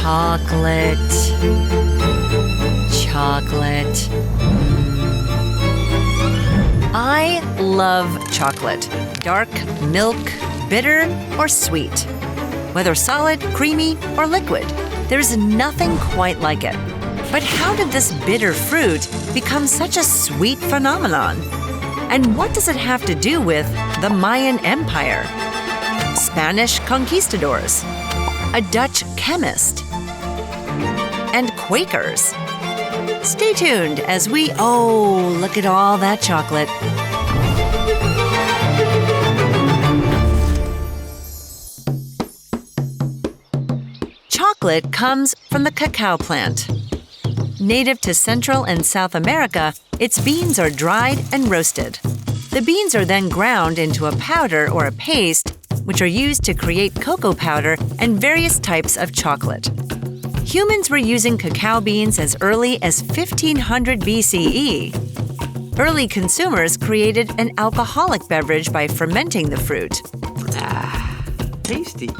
Chocolate. Chocolate. I love chocolate. Dark, milk, bitter, or sweet. Whether solid, creamy, or liquid, there's nothing quite like it. But how did this bitter fruit become such a sweet phenomenon? And what does it have to do with the Mayan Empire, Spanish conquistadors, a Dutch chemist, and Quakers? Stay tuned as look at all that chocolate. Chocolate comes from the cacao plant. Native to Central and South America, its beans are dried and roasted. The beans are then ground into a powder or a paste, which are used to create cocoa powder and various types of chocolate. Humans were using cacao beans as early as 1500 BCE. Early consumers created an alcoholic beverage by fermenting the fruit. Tasty.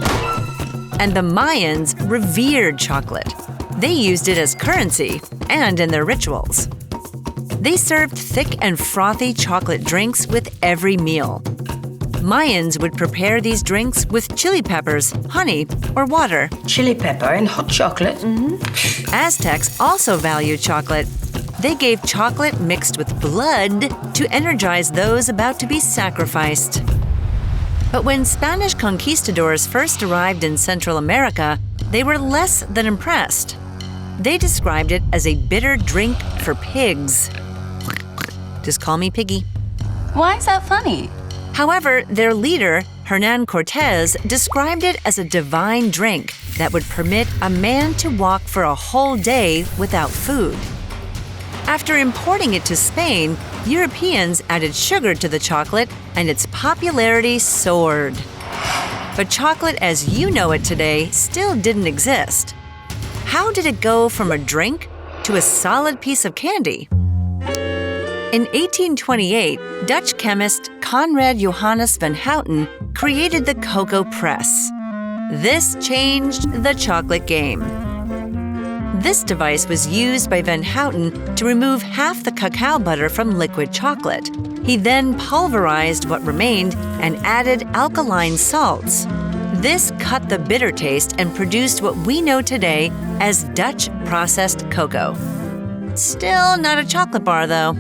And the Mayans revered chocolate. They used it as currency and in their rituals. They served thick and frothy chocolate drinks with every meal. Mayans would prepare these drinks with chili peppers, honey, or water. Chili pepper and hot chocolate? Aztecs also valued chocolate. They gave chocolate mixed with blood to energize those about to be sacrificed. But when Spanish conquistadors first arrived in Central America, they were less than impressed. They described it as a bitter drink for pigs. Just call me Piggy. Why is that funny? However, their leader, Hernan Cortez, described it as a divine drink that would permit a man to walk for a whole day without food. After importing it to Spain, Europeans added sugar to the chocolate and its popularity soared. But chocolate as you know it today still didn't exist. How did it go from a drink to a solid piece of candy? In 1828, Dutch chemist Conrad Johannes van Houten created the cocoa press. This changed the chocolate game. This device was used by Van Houten to remove half the cacao butter from liquid chocolate. He then pulverized what remained and added alkaline salts. This cut the bitter taste and produced what we know today as Dutch processed cocoa. Still not a chocolate bar, though.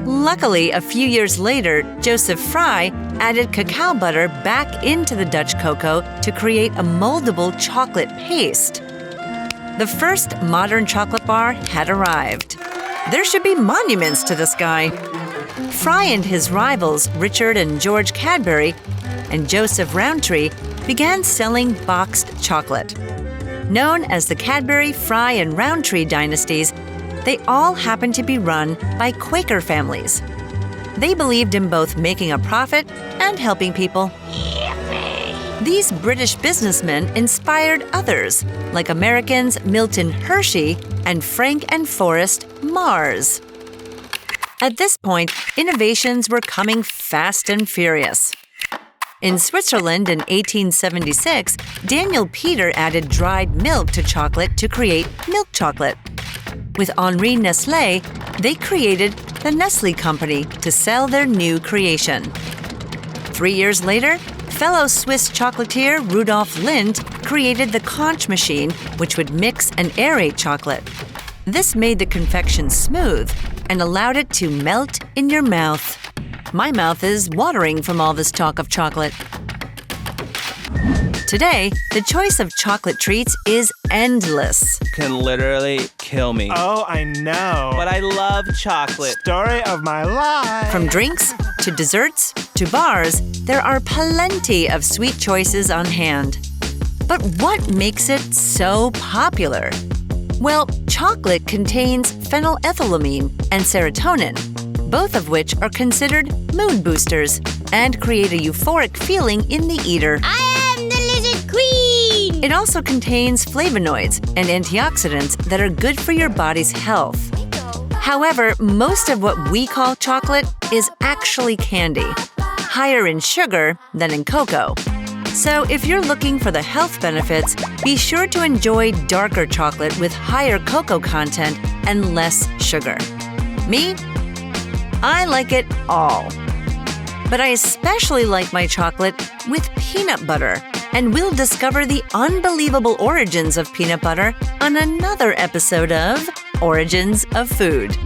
Luckily, a few years later, Joseph Fry added cacao butter back into the Dutch cocoa to create a moldable chocolate paste. The first modern chocolate bar had arrived. There should be monuments to this guy. Fry and his rivals, Richard and George Cadbury and Joseph Rowntree, began selling boxed chocolate. Known as the Cadbury, Fry, and Rowntree dynasties, they all happened to be run by Quaker families. They believed in both making a profit and helping people. These British businessmen inspired others, like Americans Milton Hershey and Frank and Forrest Mars. At this point, innovations were coming fast and furious. In Switzerland in 1876, Daniel Peter added dried milk to chocolate to create milk chocolate. With Henri Nestlé, they created the Nestlé Company to sell their new creation. 3 years later, fellow Swiss chocolatier Rudolf Lindt created the conch machine, which would mix and aerate chocolate. This made the confection smooth and allowed it to melt in your mouth. My mouth is watering from all this talk of chocolate. Today, the choice of chocolate treats is endless. Can literally kill me. Oh, I know. But I love chocolate. Story of my life. From drinks to desserts to bars, there are plenty of sweet choices on hand. But what makes it so popular? Well, chocolate contains phenylethylamine and serotonin, both of which are considered mood boosters and create a euphoric feeling in the eater. I am the lizard queen! It also contains flavonoids and antioxidants that are good for your body's health. However, most of what we call chocolate is actually candy, higher in sugar than in cocoa. So if you're looking for the health benefits, be sure to enjoy darker chocolate with higher cocoa content and less sugar. Me? I like it all. But I especially like my chocolate with peanut butter, and we'll discover the unbelievable origins of peanut butter on another episode of Origins of Food.